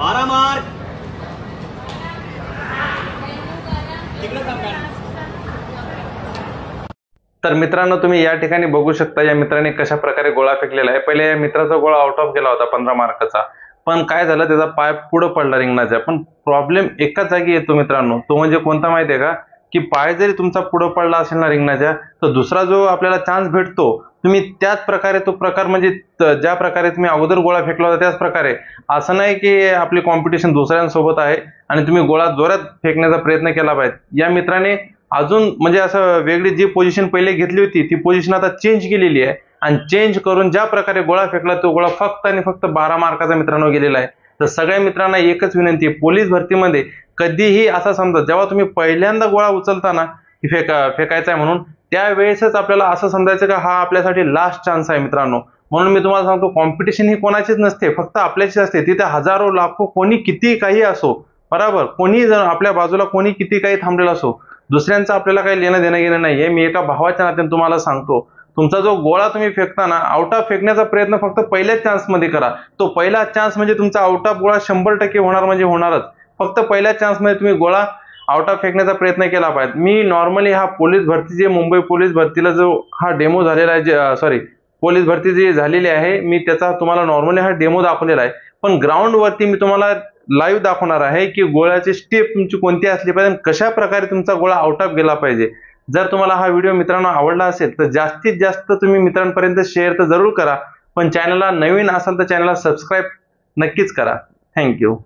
बारा मार्क तिकडे थांब. तर मित्रांनो तुम्ही या ठिकाणी बघू शकता या मित्राने कशा प्रकारे गोळा फेकलेला आहे. पहिले या मित्राचा गोळा आउट ऑफ गेला होता 15 मार्काचा, पण काय झालं त्याचा पाय पुढे पडला रिंगणाच्या. पण प्रॉब्लेम एकाच जागी येतो मित्रांनो, तो म्हणजे कोणता माहितीये का, की पाय जरी तुमचा पुढे पडला असेल ना रिंगणाच्या, तर दुसरा जो आपल्याला चान्स भेटतो तुम्ही त्याच प्रकारे तो प्रकार म्हणजे ज्या प्रकारे तुम्ही अगोदर गोळा फेकला होता त्याच प्रकारे. असं नाही की आपली कॉम्पिटिशन दुसऱ्यांसोबत आहे आणि तुम्ही गोळा जोरात फेकण्याचा प्रयत्न केला पाहिजे. या मित्राने अजून म्हणजे असं वेगळी जी पोझिशन पहिले घेतली होती ती पोझिशन आता चेंज केलेली आहे आणि चेंज करून ज्या प्रकारे गोळा फेकला तो गोळा फक्त आणि फक्त 12 मार्काचा मित्रांनो गेलेला आहे. तर सगळ्या मित्रांना एकच विनंती आहे, पोलीस भरतीमध्ये कधीही असा समजा जेव्हा तुम्ही पहिल्यांदा गोळा उचलताना फेकायचा आहे म्हणून त्यावेळेसच आपल्याला असं समजायचं का हा आपल्यासाठी लास्ट चान्स आहे मित्रांनो. म्हणून मी तुम्हाला सांगतो कॉम्पिटिशन ही कोणाचीच नसते, फक्त आपल्याचीच असते. तिथे हजारो लाखो कोणी किती काही असो, बरोबर, कोणी जर आपल्या बाजूला कोणी किती काही थांबलेला असो, दुसऱ्यांचं आपल्याला काही लेणं देणं घेणं नाहीये. मी एका भावाच्या नात्याने तुम्हाला सांगतो, तुमचा जो गोळा तुम्ही फेकताना आउट ऑफ फेकण्याचा प्रयत्न फक्त पहिल्याच चान्स मध्ये करा. तो पहिला चान्स म्हणजे तुमचा आउट ऑफ गोळा 100% होणार म्हणजे होणारच. फक्त पहिल्या चान्स मध्ये तुम्ही गोळा आउट ऑफ फेकण्याचा प्रयत्न केला पाहिजे. मी नॉर्मली हा पोलीस भरती जे मुंबई पोलीस भरतीला जो हा डेमो झालेला आहे, सॉरी पोलीस भरती जी झालेली आहे, मी त्याचा तुम्हाला नॉर्मली हा डेमो दाखवलेला आहे. पण ग्राउंड वरती मी तुम्हाला लाईव्ह दाखवणार आहे की गोळ्याची स्टेप तुमची कोणती असली पाहिजे, कशा प्रकारे तुमचा गोळा आउट ऑफ गेला पाहिजे. जर तुम्हाला हा व्हिडिओ मित्रांनो आवडला असेल तर जास्तीत जास्त तुम्ही मित्रांपर्यंत शेअर तर जरूर करा, पण चॅनलला नवीन असाल तर चॅनलला सबस्क्राईब नक्कीच करा. थँक्यू.